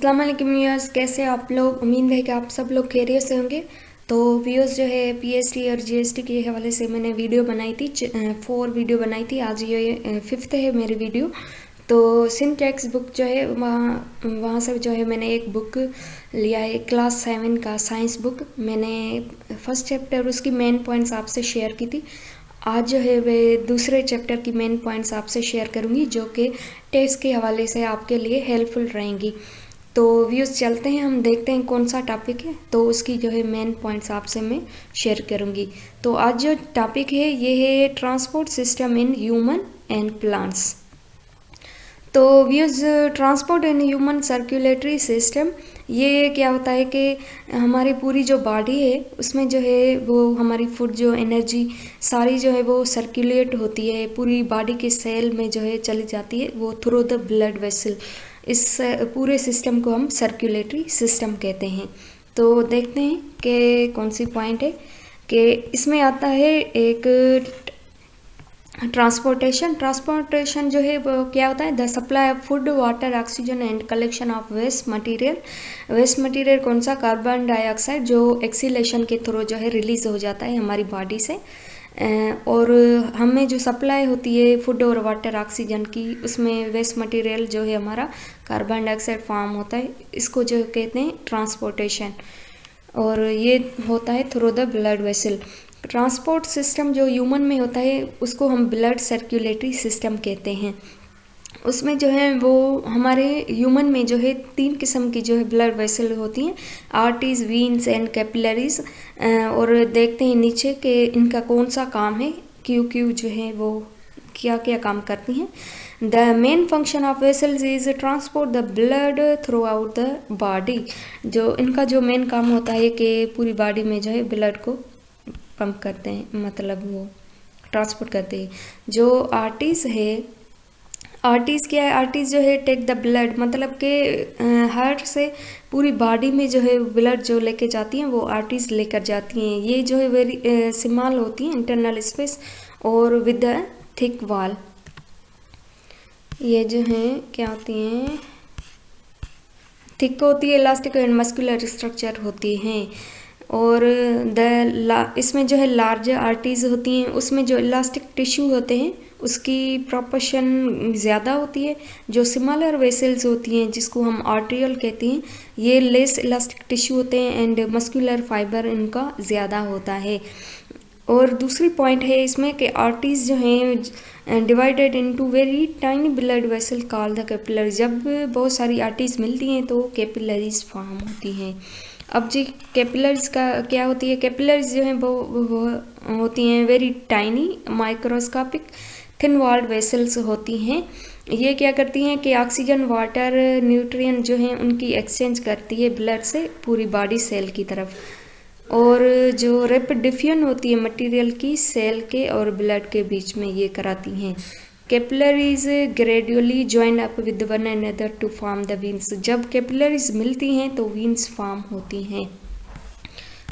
अस्सलाम वालेकुम व्यूअर्स, कैसे आप लोग। उम्मीद है कि आप सब लोग खैरियत से होंगे। तो व्यूअर्स जो है पीएसटी और जीएसटी के हवाले से मैंने वीडियो बनाई थी, 4 वीडियो बनाई थी। आज ये 5th है मेरी वीडियो। तो सिंध टेक्स्ट बुक जो है वहाँ से जो है मैंने एक बुक लिया है, क्लास 7 का साइंस बुक। मैंने फर्स्ट चैप्टर उसकी मेन पॉइंट्स आपसे शेयर की थी। आज जो है वे दूसरे चैप्टर की मेन पॉइंट्स आपसे शेयर करूँगी, जो कि टेस्ट के हवाले से आपके लिए हेल्पफुल रहेंगी। तो व्यूज़ चलते हैं, हम देखते हैं कौन सा टॉपिक है, तो उसकी जो है मेन पॉइंट्स आपसे मैं शेयर करूँगी। तो आज जो टॉपिक है ये है transport system in human and plants. तो views transport in human circulatory system, ये क्या होता है कि हमारी पूरी जो बॉडी है उसमें जो है वो हमारी फूड जो एनर्जी सारी जो है वो सर्कुलेट होती है, पूरी बॉडी के सेल में जो है चली जाती है, वो थ्रू द ब्लड वेसल। इस पूरे सिस्टम को हम सर्कुलेटरी सिस्टम कहते हैं। तो देखते हैं कि कौन सी पॉइंट है कि इसमें आता है एक ट्रांसपोर्टेशन जो है वो क्या होता है, the supply of food, water, oxygen and collection of waste material. Waste material कौन सा, कार्बन डाइऑक्साइड, जो एक्सीलेशन के थ्रू जो है रिलीज हो जाता है हमारी बॉडी से। और हमें जो सप्लाई होती है फूड और वाटर ऑक्सीजन की, उसमें वेस्ट मटेरियल जो है हमारा कार्बन डाइऑक्साइड फॉर्म होता है, इसको जो कहते हैं ट्रांसपोर्टेशन। और ये होता है through the blood vessel. Transport system जो ह्यूमन में होता है उसको हम ब्लड सर्कुलेटरी सिस्टम कहते हैं। उसमें जो है वो हमारे ह्यूमन में जो है 3 किस्म की जो है ब्लड वेसल होती हैं, आर्टरीज, वीन्स एंड कैपिलरीज। और देखते हैं नीचे कि इनका कौन सा काम है, क्यों जो है वो क्या क्या काम करती हैं। The main function of vessels is transport the blood through out the body. जो इनका जो मेन काम होता है कि पूरी बॉडी में जो है ब्लड को पंप करते हैं, मतलब वो ट्रांसपोर्ट करते हैं। जो आर्टरीज है, आर्टरीज क्या है, आर्टरीज जो है टेक द ब्लड, मतलब कि हार्ट से पूरी बॉडी में जो है ब्लड जो लेके जाती हैं वो आर्टरीज लेकर जाती हैं। ये जो है वेरी स्मॉल होती हैं, इंटरनल स्पेस और विद द थिक वॉल। ये जो है क्या होती हैं, थिक होती है, इलास्टिक एंड मस्कुलर स्ट्रक्चर होती हैं। और इसमें जो है लार्ज आर्टरीज होती हैं, उसमें जो इलास्टिक टिश्यू होते हैं उसकी प्रोपोर्शन ज़्यादा होती है। जो स्मॉलर वेसल्स होती हैं जिसको हम आर्टेरियल कहते हैं, ये लेस इलास्टिक टिश्यू होते हैं एंड मस्कुलर फाइबर इनका ज़्यादा होता है। और दूसरी पॉइंट है इसमें कि आर्टरीज जो हैं divided into very tiny blood vessel called the capillary. जब बहुत सारी आर्टरीज मिलती हैं तो कैपिलरीज फॉर्म होती हैं। अब जी कैपिलरीज का क्या होती है, कैपिलरीज जो हैं वो होती हैं very tiny microscopic thin walled vessels होती हैं। ये क्या करती हैं कि ऑक्सीजन, वाटर, न्यूट्रिएंट जो हैं उनकी एक्सचेंज करती है ब्लड से पूरी बॉडी सेल की तरफ। और जो रैपिड डिफ्यूजन होती है मटेरियल की सेल के और ब्लड के बीच में, ये कराती हैं। Capillaries gradually join up with one another to form the veins. जब कैपिलरीज मिलती हैं तो वीन्स फॉर्म होती हैं।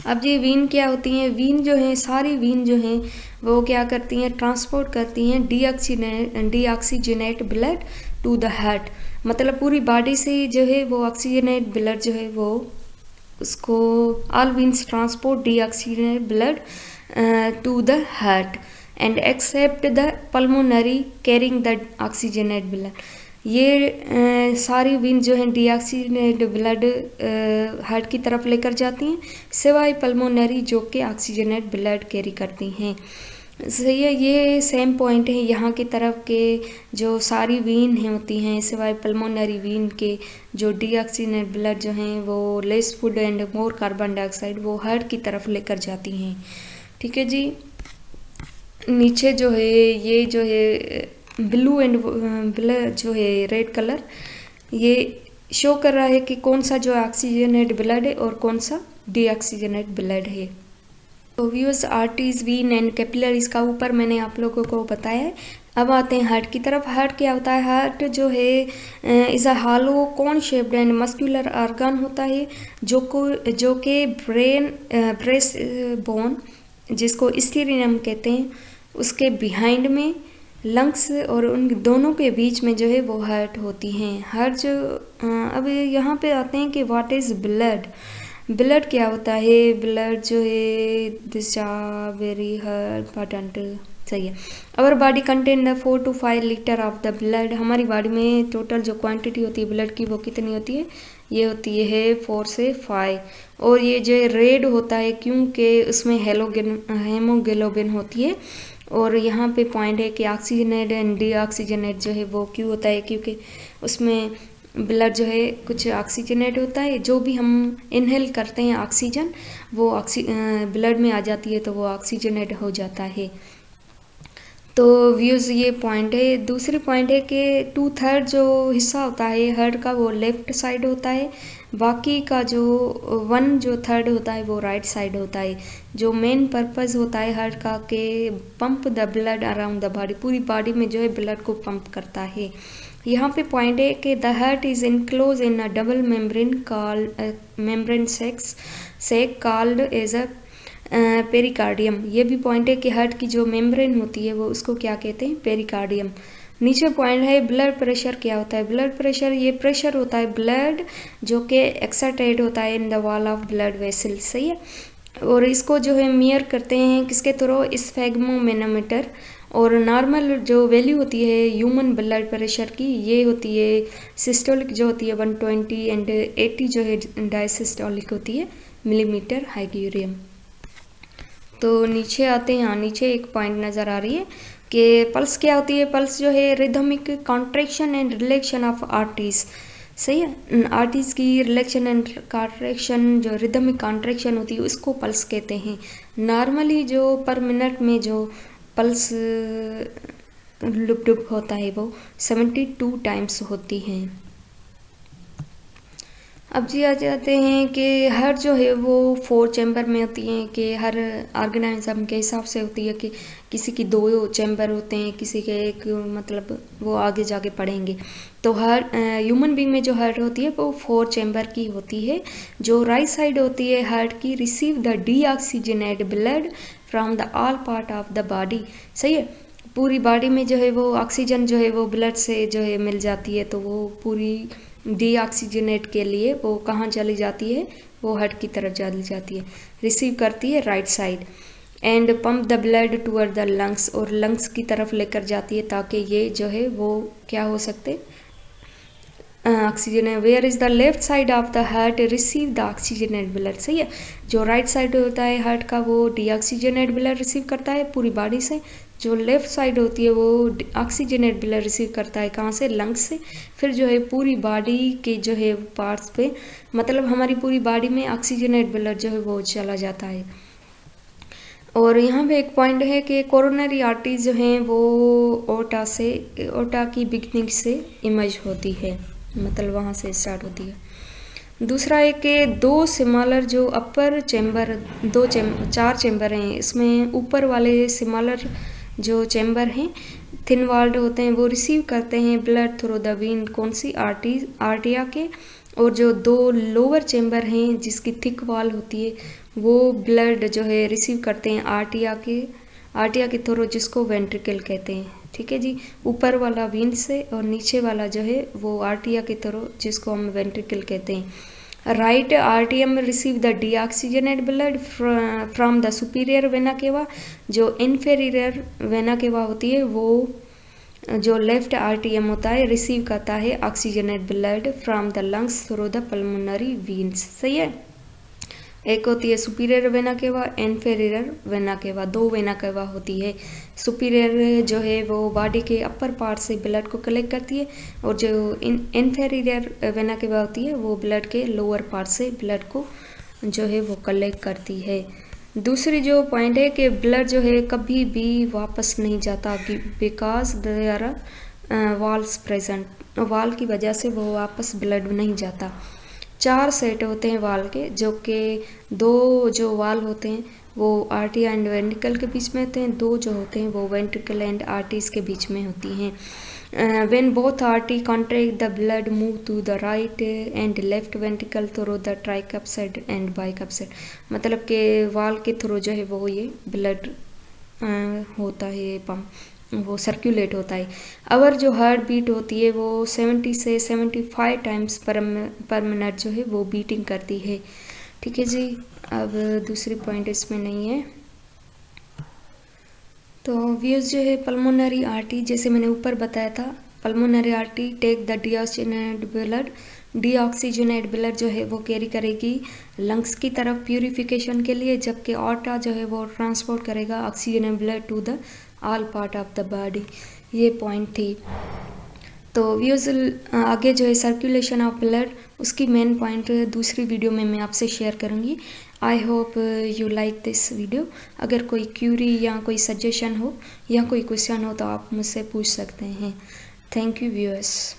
अब ये वीन क्या होती हैं, वीन जो हैं, सारी वीन जो हैं वो क्या करती हैं, ट्रांसपोर्ट करती हैं deoxygenate blood to the heart. मतलब पूरी बॉडी से जो है वो ऑक्सीजनेट ब्लड जो है वो उसको all veins transport deoxygenate blood to the heart and except the pulmonary carrying the oxygenate blood. ये सारी वीन जो है डीऑक्सीजनेट ब्लड हार्ट की तरफ लेकर जाती हैं, सिवाय पल्मोनरी जो कि ऑक्सीजनेट ब्लड कैरी करती हैं। सही है, ये सेम पॉइंट है यहाँ की तरफ के जो सारी वीन हैं होती हैं सिवाय पल्मोनरी वीन के, जो डीऑक्सीजनेट ब्लड जो हैं वो less food and more carbon dioxide वो हार्ट की तरफ लेकर जाती हैं। ठीक है जी। नीचे जो है ये जो है ब्लू एंड ब्लड जो है रेड कलर, ये शो कर रहा है कि कौन सा जो ऑक्सीजनेट ब्लड है और कौन सा डीऑक्सीजनेट ब्लड है। तो viewers arteries, vein and capillaries का ऊपर मैंने आप लोगों को बताया है। अब आते हैं हार्ट की तरफ। हार्ट क्या होता है, हार्ट जो है is a hollow cone shaped and muscular organ होता है जो कि ब्रेस्ट बोन जिसको स्टीरियम कहते हैं उसके बिहाइंड में लंग्स और उन दोनों के बीच में जो है वो हार्ट होती हैं। हार्ट जो अब यहाँ पे आते हैं कि व्हाट इज़ ब्लड। ब्लड क्या होता है? ब्लड जो है दिस आर वेरी इम्पॉर्टेंट। सही है। Our body contain the 4 to 5 litre of the blood. हमारी बॉडी में टोटल जो क्वांटिटी होती है ब्लड की वो कितनी होती है? ये होती है 4 से 5। और ये जो रेड होता है क्योंकि उसमें हेमोग्लोबिन होती है। और यहाँ पे पॉइंट है कि ऑक्सीजनेट एंड डीऑक्सीजनेट जो है वो क्यों होता है? क्योंकि उसमें ब्लड जो है कुछ ऑक्सीजनेट होता है, जो भी हम इनहेल करते हैं ऑक्सीजन वो ब्लड में आ जाती है तो वो ऑक्सीजनेट हो जाता है। तो व्यूज़ ये पॉइंट है। दूसरी पॉइंट है कि 2/3 जो हिस्सा होता है हार्ट का वो लेफ्ट साइड होता है, बाकी का जो 1/3 होता है वो राइट साइड होता है। जो मेन पर्पस होता है हार्ट का कि pump the blood around the body, पूरी बॉडी में जो है ब्लड को पंप करता है। यहाँ पे पॉइंट है कि the heart is enclose in a double membrane sac called as a pericardium. ये भी पॉइंट है कि हार्ट की जो मेम्ब्रेन होती है वो उसको क्या कहते हैं? पेरिकार्डियम। नीचे पॉइंट है ब्लड प्रेशर क्या होता है? ब्लड प्रेशर ये प्रेशर होता है ब्लड जो कि एक्साइटेड होता है in the wall of blood vessel. सही है। और इसको जो है मेयर करते हैं किसके थ्रू? स्फेग्मोमेनोमीटर। और नॉर्मल जो वैल्यू होती है ह्यूमन ब्लड प्रेशर की ये होती है सिस्टोलिक जो होती है 120 एंड 80 जो है डायसिस्टोलिक होती है मिलीमीटर हाइग्यूरियम। तो नीचे आते हैं। यहाँ नीचे एक पॉइंट नज़र आ रही है कि पल्स क्या होती है? पल्स जो है rhythmic contraction and रिलैक्शन of arteries. सही है। आर्टरीज की रिलैक्शन एंड कॉन्ट्रैक्शन जो रिदमिक कॉन्ट्रैक्शन होती है उसको पल्स कहते हैं। नॉर्मली जो पर मिनट में जो पल्स लुप डुप होता है वो 72 टाइम्स होती हैं। अब जी आ जाते हैं कि हर जो है वो 4 चैम्बर में होती हैं कि हर ऑर्गेनाइज्म के हिसाब से होती है कि किसी की 2 चैम्बर होते हैं, किसी के एक, मतलब वो आगे जाके पढ़ेंगे। तो हर ह्यूमन बींग में जो हार्ट होती है वो 4 चैम्बर की होती है। जो राइट साइड होती है हार्ट की receive the deoxygenate blood from the all part of the body. सही है। पूरी बॉडी में जो है वो ऑक्सीजन जो है वो ब्लड से जो है मिल जाती है, तो वो पूरी डीऑक्सीजनेट के लिए वो कहाँ चली जाती है? वो हार्ट की तरफ चली जाती है, रिसीव करती है right side and pump the blood toward the lungs, और लंग्स की तरफ लेकर जाती है ताकि ये जो है वो क्या हो सकते? ऑक्सीजन है। Where is the left side of the heart receive the oxygenate blood. सही है। जो राइट साइड होता है हार्ट का वो डीऑक्सीजनेट ब्लड रिसीव करता है पूरी बॉडी से। जो लेफ्ट साइड होती है वो ऑक्सीजनेट ब्लड रिसीव करता है कहाँ से? लंग्स से। फिर जो है पूरी बॉडी के जो है पार्ट्स पे, मतलब हमारी पूरी बॉडी में ऑक्सीजनेट ब्लड जो है वो चला जाता है। और यहाँ पे एक पॉइंट है कि कोरोनरी आर्टरीज जो हैं वो ओटा की बिगनिंग से इमर्ज होती है, मतलब वहाँ से स्टार्ट होती है। दूसरा है कि 2 सिमालर जो अपर चैम्बर 4 चैम्बर हैं, इसमें ऊपर वाले सिमालर जो चैम्बर हैं थिन वॉल्ड होते हैं वो रिसीव करते हैं ब्लड थ्रू द वीन कौन सी? आर्टिया के। और जो 2 लोअर चैम्बर हैं जिसकी थिक वॉल होती है वो ब्लड जो है रिसीव करते हैं आर्टिया के थ्रू, जिसको वेंट्रिकल कहते हैं। ठीक है जी। ऊपर वाला वीन से और नीचे वाला जो है वो आर्टिया के थ्रू, जिसको हम वेंट्रिकल कहते हैं। राइट आर्टियम receive the deoxygenate blood from the superior vena cava. जो इन्फेरियर वेना केवा होती है वो जो लेफ्ट आर्टियम होता है रिसीव करता है oxygenate blood from the lungs through the pulmonary veins. सही है। एक होती है superior vena cava, inferior vena cava. 2 vena cava होती है। सुपीरियर जो है वो बॉडी के अपर पार्ट से ब्लड को कलेक्ट करती है और जो इन्फेरियर वेना केवा होती है वो ब्लड के लोअर पार्ट से ब्लड को जो है वो कलेक्ट करती है। दूसरी जो पॉइंट है कि ब्लड जो है कभी भी वापस नहीं जाता because there are walls present. Wall की वजह से वो वापस ब्लड नहीं जाता। 4 सेट होते हैं वाल के, जो कि 2 जो वाल होते हैं वो आर्टिया एंड वेंट्रिकल के बीच में होते हैं, 2 जो होते हैं वो वेंट्रिकल एंड आर्टरीज के बीच में होती हैं। when both artery contract the blood move to the right and left ventricle through the tricapside and bicapside। मतलब के वाल के थ्रू जो है वो ये ब्लड होता है पंप वो सर्कुलेट होता है। अवर जो हार्ट बीट होती है वो 70 से 75 टाइम्स पर मिनट जो है वो बीटिंग करती है। ठीक है जी। अब दूसरी पॉइंट इसमें नहीं है। तो व्यूज़ जो है पल्मोनरी आर्टरी, जैसे मैंने ऊपर बताया था, pulmonary artery take the deoxygenate blood जो है वो कैरी करेगी लंग्स की तरफ प्यूरिफिकेशन के लिए, जबकि ऑर्टा जो है वो ट्रांसपोर्ट करेगा oxygen blood to the all part of the body. ये पॉइंट थी। तो व्यूज़ आगे जो है सर्कुलेशन ऑफ ब्लड, उसकी मेन पॉइंट दूसरी वीडियो में मैं आपसे शेयर करूँगी। I hope you like this video. अगर कोई क्यूरी या कोई सजेशन हो या कोई क्वेश्चन हो तो आप मुझसे पूछ सकते हैं। Thank you viewers.